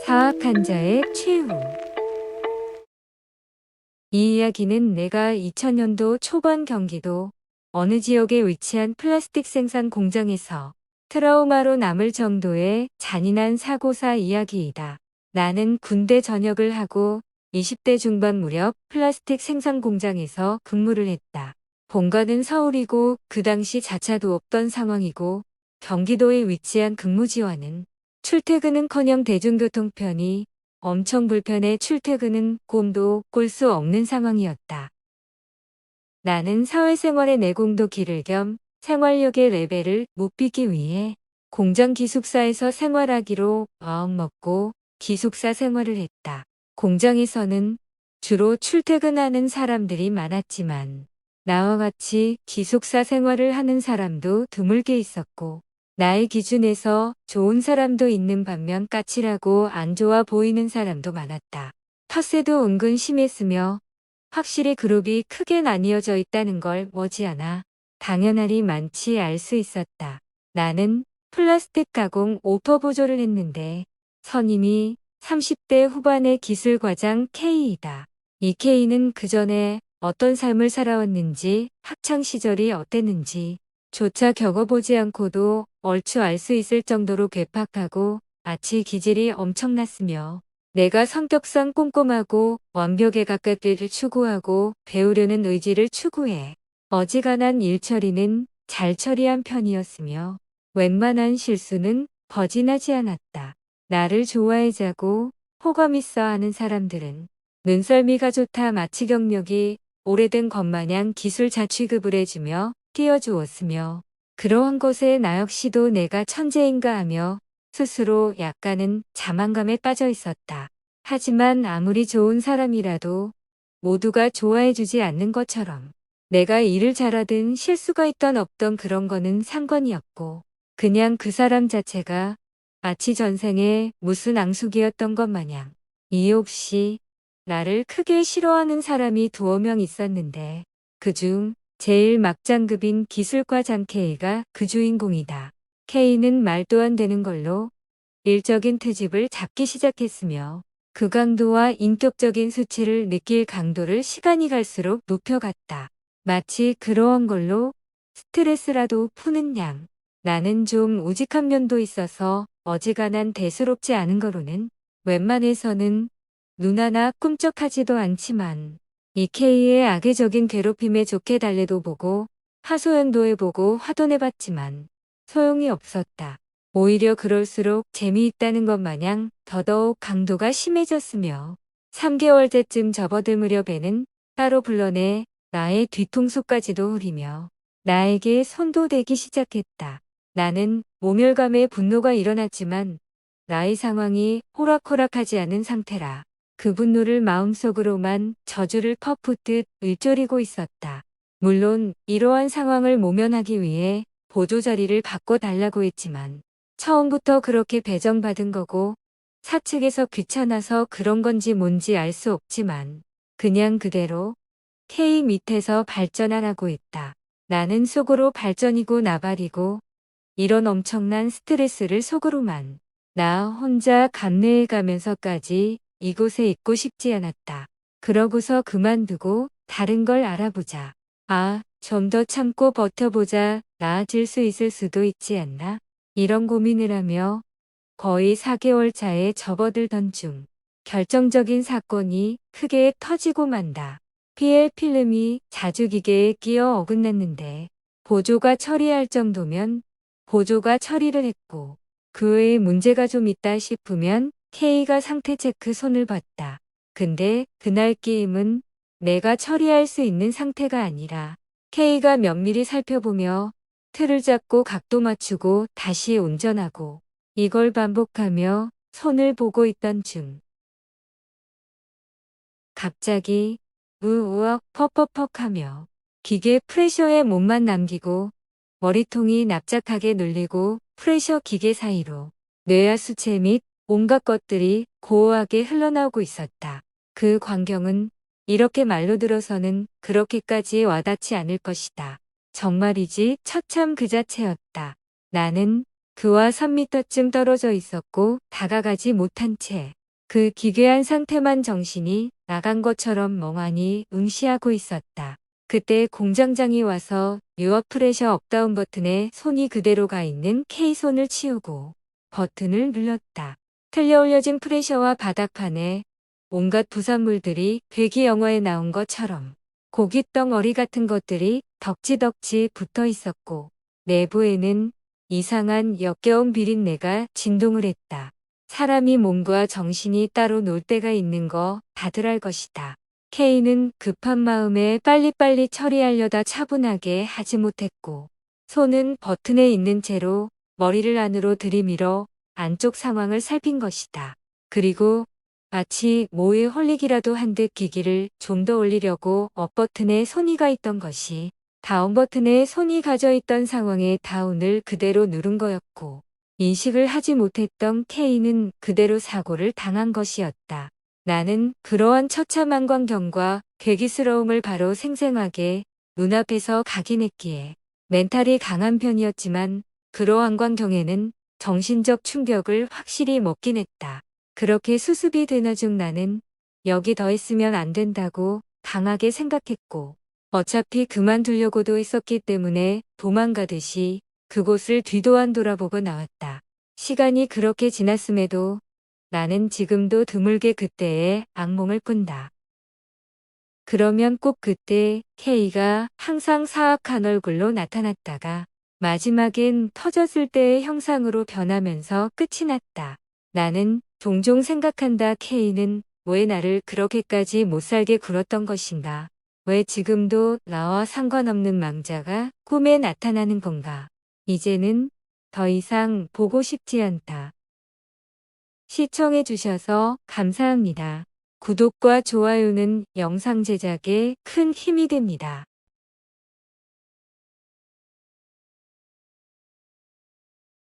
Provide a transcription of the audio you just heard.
사악한 자의 최후. 이 이야기는 내가 2000년도 초반 경기도 어느 지역에 위치한 플라스틱 생산 공장에서 트라우마로 남을 정도의 잔인한 사고사 이야기이다. 나는 군대 전역을 하고 20대 중반 무렵 플라스틱 생산 공장에서 근무를 했다. 본가는 서울이고 그 당시 자차도 없던 상황이고 경기도에 위치한 근무지와는 출퇴근은커녕 대중교통편이 엄청 불편해 출퇴근은 꼼도 꼴 수 없는 상황이었다. 나는 사회생활의 내공도 기를 겸 생활력의 레벨을 높이기 위해 공장 기숙사에서 생활하기로 마음먹고 기숙사 생활을 했다. 공장에서는 주로 출퇴근하는 사람들이 많았지만 나와 같이 기숙사 생활을 하는 사람도 드물게 있었고 나의 기준에서 좋은 사람도 있는 반면 까칠하고 안 좋아 보이는 사람도 많았다. 텃세도 은근 심했으며 확실히 그룹이 크게 나뉘어져 있다는 걸 머지않아 당연하리 많지 알 수 있었다. 나는 플라스틱 가공 오퍼 보조를 했는데 선임이 30대 후반의 기술과장 K이다. 이 K는 그 전에 어떤 삶을 살아왔는지 학창시절이 어땠는지 조차 겪어보지 않고도 얼추 알 수 있을 정도로 괴팍하고 아치 기질이 엄청났으며 내가 성격상 꼼꼼하고 완벽에 가깝기를 추구하고 배우려는 의지를 추구해 어지간한 일 처리는 잘 처리한 편이었으며 웬만한 실수는 거진하지 않았다. 나를 좋아해자고 호감 있어 하는 사람들은 눈썰미가 좋다 마치 경력이 오래된 것마냥 기술 자취급을 해주며 띄워주었으며 그러한 것에 나 역시도 내가 천재인가 하며 스스로 약간은 자만감에 빠져 있었다. 하지만 아무리 좋은 사람이라도 모두가 좋아해주지 않는 것처럼 내가 일을 잘하든 실수가 있던 없던 그런 거는 상관이었고 그냥 그 사람 자체가 마치 전생에 무슨 앙숙이었던 것 마냥 이유 없이 나를 크게 싫어하는 사람이 두어 명 있었는데 그중 제일 막장급인 기술과장 K가 그 주인공이다. K는 말도 안 되는 걸로 일적인 트집을 잡기 시작했으며 그 강도와 인격적인 수치를 느낄 강도를 시간이 갈수록 높여갔다. 마치 그러한 걸로 스트레스라도 푸는 양. 나는 좀 우직한 면도 있어서 어지간한 대수롭지 않은 거로는 웬만해서는 눈 하나 꿈쩍하지도 않지만 이 K의 악의적인 괴롭힘에 좋게 달래도 보고 하소연도 해보고 화도내봤지만 소용이 없었다. 오히려 그럴수록 재미있다는 것 마냥 더더욱 강도가 심해졌으며 3개월째쯤 접어들 무렵에는 따로 불러내 나의 뒤통수까지도 후리며 나에게 손도 대기 시작했다. 나는 모멸감에 분노가 일어났지만 나의 상황이 호락호락하지 않은 상태라 그 분노를 마음속으로만 저주를 퍼붓듯 읊조리고 있었다. 물론 이러한 상황을 모면하기 위해 보조자리를 바꿔달라고 했지만 처음부터 그렇게 배정받은 거고 사측에서 귀찮아서 그런 건지 뭔지 알 수 없지만 그냥 그대로 K 밑에서 발전하라고 했다. 나는 속으로 발전이고 나발이고 이런 엄청난 스트레스를 속으로만 나 혼자 감내해 가면서까지 이곳에 있고 싶지 않았다. 그러고서 그만두고 다른 걸 알아보자. 아, 좀 더 참고 버텨보자. 나아질 수 있을 수도 있지 않나? 이런 고민을 하며 거의 4개월 차에 접어들던 중 결정적인 사건이 크게 터지고 만다. PL 필름이 자주 기계에 끼어 어긋났는데 보조가 처리할 정도면 보조가 처리를 했고 그 외에 문제가 좀 있다 싶으면 K가 상태 체크 손을 봤다. 근데 그날 게임은 내가 처리할 수 있는 상태가 아니라 K가 면밀히 살펴보며 틀을 잡고 각도 맞추고 다시 운전하고 이걸 반복하며 손을 보고 있던 중 갑자기 우우억 퍽퍽퍽 하며 기계 프레셔에 몸만 남기고 머리통이 납작하게 눌리고 프레셔 기계 사이로 뇌하수체 및 온갖 것들이 고요하게 흘러나오고 있었다. 그 광경은 이렇게 말로 들어서는 그렇게까지 와닿지 않을 것이다. 정말이지 처참 그 자체였다. 나는 그와 3미터쯤 떨어져 있었고 다가가지 못한 채 그 기괴한 상태만 정신이 나간 것처럼 멍하니 응시하고 있었다. 그때 공장장이 와서 유어 프레셔 업다운 버튼에 손이 그대로 가 있는 K손을 치우고 버튼을 눌렀다. 틀려 올려진 프레셔와 바닥판에 온갖 부산물들이 괴기 영화에 나온 것처럼 고깃덩어리 같은 것들이 덕지덕지 붙어 있었고 내부에는 이상한 역겨운 비린내가 진동을 했다. 사람이 몸과 정신이 따로 놀 때가 있는 거 다들 알 것이다. K는 급한 마음에 빨리빨리 처리하려다 차분하게 하지 못했고 손은 버튼에 있는 채로 머리를 안으로 들이밀어 안쪽 상황을 살핀 것이다. 그리고 마치 뭐에 홀리기라도 한 듯 기기를 좀 더 올리려고 업 버튼에 손이 가 있던 것이 다운 버튼에 손이 가져 있던 상황에 다운을 그대로 누른 거였고 인식을 하지 못했던 K는 그대로 사고를 당한 것이었다. 나는 그러한 처참한 광경과 괴기스러움을 바로 생생하게 눈앞에서 각인했기에 멘탈이 강한 편이었지만 그러한 광경에는 정신적 충격을 확실히 먹긴 했다. 그렇게 수습이 되나 중 나는 여기 더 있으면 안 된다고 강하게 생각했고 어차피 그만두려고도 했었기 때문에 도망가듯이 그곳을 뒤도 안 돌아보고 나왔다. 시간이 그렇게 지났음에도 나는 지금도 드물게 그때의 악몽을 꾼다. 그러면 꼭 그때 K가 항상 사악한 얼굴로 나타났다가 마지막엔 터졌을 때의 형상으로 변하면서 끝이 났다. 나는 종종 생각한다. K는 왜 나를 그렇게까지 못살게 굴었던 것인가? 왜 지금도 나와 상관없는 망자가 꿈에 나타나는 건가? 이제는 더 이상 보고 싶지 않다. 시청해주셔서 감사합니다. 구독과 좋아요는 영상 제작에 큰 힘이 됩니다.